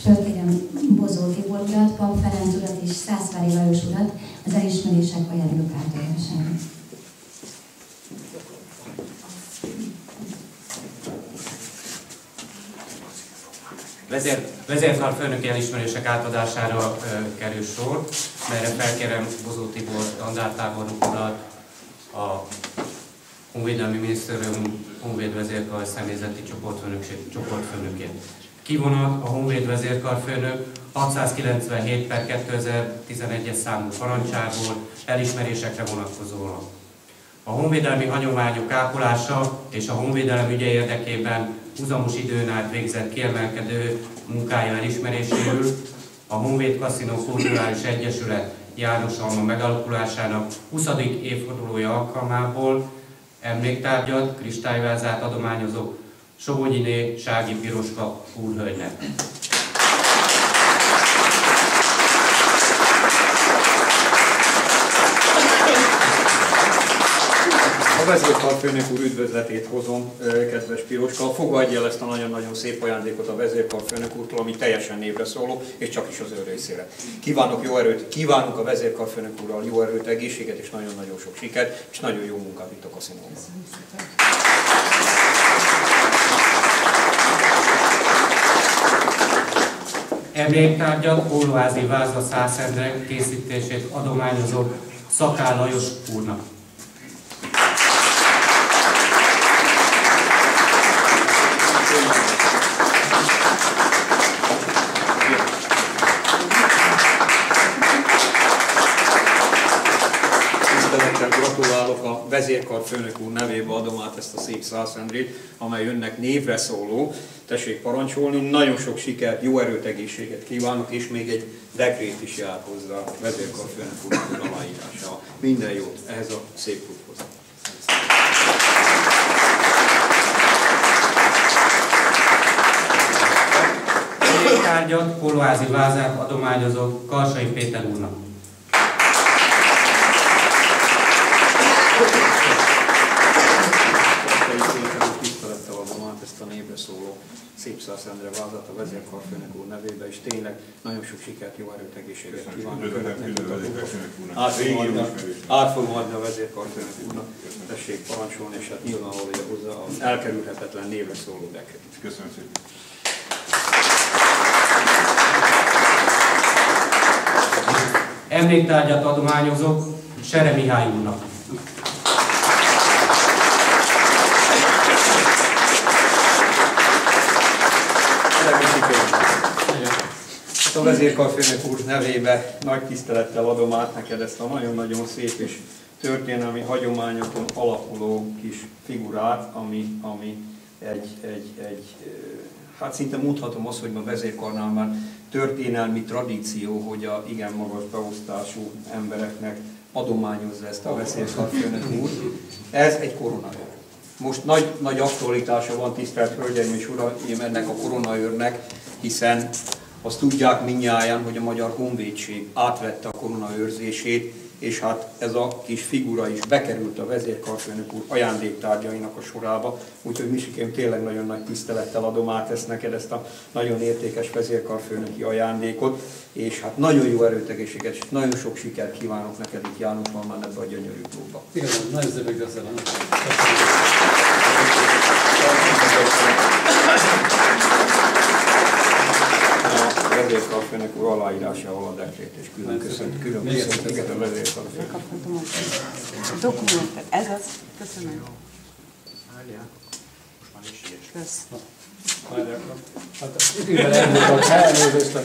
fölkérem Bozó Tibor urat, Pap Ferenc urat és Szászvári Lajos urat az elismerések ajándékok átadására. Vezérkarfőnöki elismerések átadására kerül sor, melyre felkérem Bozó Tibor dandártábornok urat, a Honvédelmi Minisztérium Honvéd vezérkar személyzeti csoportfőnökét. Kivonat a Honvéd vezérkarfőnök 697/2011-es számú parancsából elismerésekre vonatkozóan. A honvédelmi hagyományok ápolása és a honvédelem ügye érdekében húzamos időn át végzett kiemelkedő munkája elismeréséül a Honvéd Kaszinó Kulturális Egyesület János Alma megalakulásának 20. évfordulója alkalmából emléktárgyat, kristályvázát adományozok Sobogyiné Sági Piroska úrhölgynek. A vezérkarfőnök úr üdvözletét hozom, kedves Piroska. Fogadj el ezt a nagyon-nagyon szép ajándékot a vezérkarfőnök úrtól, ami teljesen névre szóló, és csak is az ő részére. Kívánok jó erőt, kívánunk a vezérkarfőnök úrral jó erőt, egészséget és nagyon-nagyon sok sikert, és nagyon jó munkát itt a kaszinóban. Emléktárgyat, pólóházi váza Szászendre készítését adományozok Szakáll Lajos úrnak. Gratulálok, a vezérkarfőnök úr nevébe adom át ezt a szép Szászendrét, amely önnek névre szóló. Tessék parancsolni, nagyon sok sikert, jó erőt, egészséget kívánok, és még egy dekrét is jár hozzá a vezérkarfőnök úr aláírása. Minden jót ehhez a szép klubhoz. Emléktárgyat, pólóházi vázát adományozok Karsai Péter úrnak. Tisztelettel adom át ezt a névre szóló szép Szászendre vázat a vezérkarfőnök úr nevébe, és tényleg nagyon sok sikert, jó erőt, egészséget kívánok önöknek. Át fogom adni a vezérkarfőnök úrnak, tessék parancsolni, és hát nyilvánvalóan hozzá az elkerülhetetlen névre szóló dekrét. Köszönöm szépen. Emléktárgyat adományozok Sere Mihály úrnak. A vezérkarfőnök úr nevébe nagy tisztelettel adom át neked ezt a nagyon-nagyon szép és történelmi hagyományokon alapuló kis figurát, ami hát szinte mondhatom azt, hogy a vezérkarnál már történelmi tradíció, hogy a igen magas beosztású embereknek adományozza ezt a vezérkarfőnök úr. Ez egy koronaőr. Most nagy aktualitása van, tisztelt Hölgyeim és Uraim, ennek a koronaőrnek, hiszen azt tudják mindnyájan, hogy a Magyar Honvédség átvette a koronaőrzését, és hát ez a kis figura is bekerült a vezérkarfőnök úr ajándéktárgyainak a sorába, úgyhogy Misikém, tényleg nagyon nagy tisztelettel adom át ezt neked, ezt a nagyon értékes vezérkarfőnöki ajándékot, és hát nagyon jó erőt, egészséget, és nagyon sok sikert kívánok neked itt János Almán ebbe a gyönyörű klubba. Igen, nagyon szépen köszönöm. A vezérkarfőnök úr aláírásával a dekrét, és külön köszöntjük a vezérkarfőnök. Megkaphatom a dokumentet. Ez az. Köszönöm. Kösz. Hát idővel elmondtak, elnézést.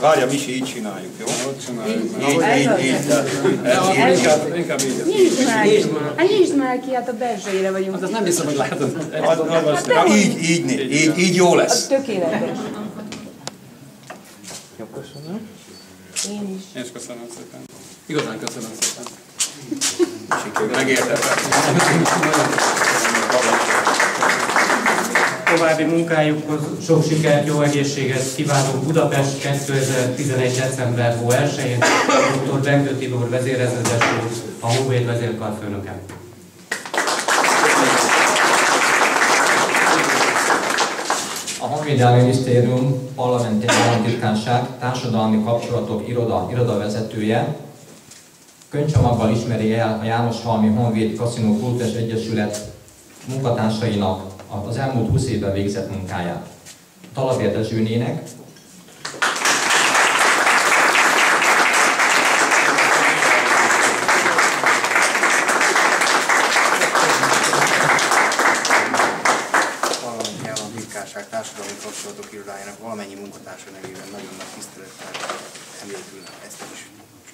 Várja, Misi, így csináljuk, jó? Inkább így. Nyisd már ki, hát a belsőjére vagyunk. Hát azt nem hiszem, hogy látod. Így jó lesz. Az tökéletes. Jó, köszönöm. Én is. Én is köszönöm szépen. Igazán köszönöm szépen. Megérted. További munkájukhoz sok sikert, jó egészséget kívánok Budapest 2011. december 1-én dr. Bengő Tibor vezérezredes úr, a Honvéd vezérkarfőnöke. A Honvédelmi Minisztérium Parlamenti Államtitkárság Társadalmi Kapcsolatok irodavezetője. Könyvcsomaggal ismeri el a Jánoshalmi Honvéd Kaszinó Kultúrás Egyesület munkatársainak az elmúlt 20 évben végzett munkáját. Talabér Dezsőnének. Társadalmi Kapcsolatok Irodájának valamennyi munkatársa nevében nagyon nagy tisztelettel emlékül ezt is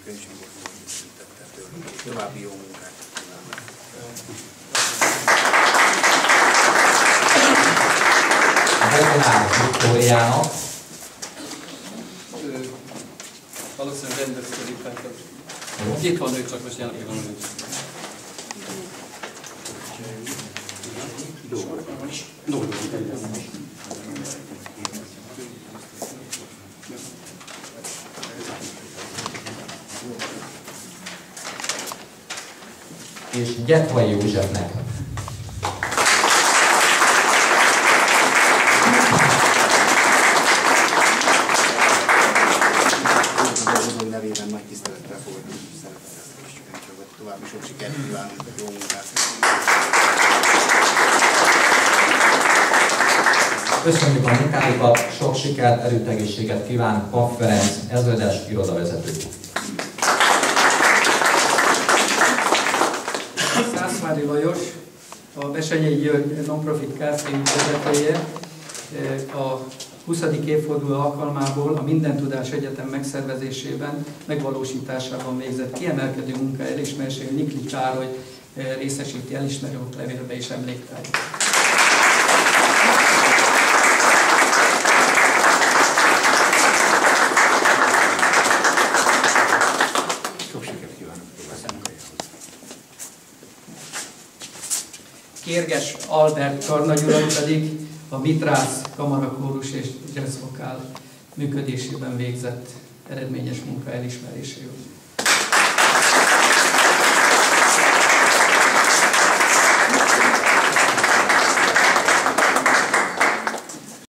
könyvcsomagot fordítette tőlünk, és további jó munkát kívánok. Bognár Viktóriának. Valószínűleg rendezkedik, tehát itt van ő, csak most jelen pillanatban nincs. És Gyetvai Józsefnek. Dolgozói nevében nagy tisztelettel fogadjuk szeretettel ezt a kis könyvcsomagot. További sok sikert kívánunk, jó munkát! Köszönjük a munkájukat, sok sikert, erőt, egészséget kíván Paff Ferenc, ezredes irodavezető. Szászvári Lajos, a Besenyei György Non-Profit Kft. Vezetője, a 20. évforduló alkalmából a Minden Tudás Egyetem megszervezésében, megvalósításában végzett kiemelkedő munka elismerésére Nikli Károly részesíti elismerő oklevélbe és emléktárgyat. Kérges Albert karnagyurak pedig a Mitrász Kamarakórus és Jazzvokál működésében végzett eredményes munka elismeréséül.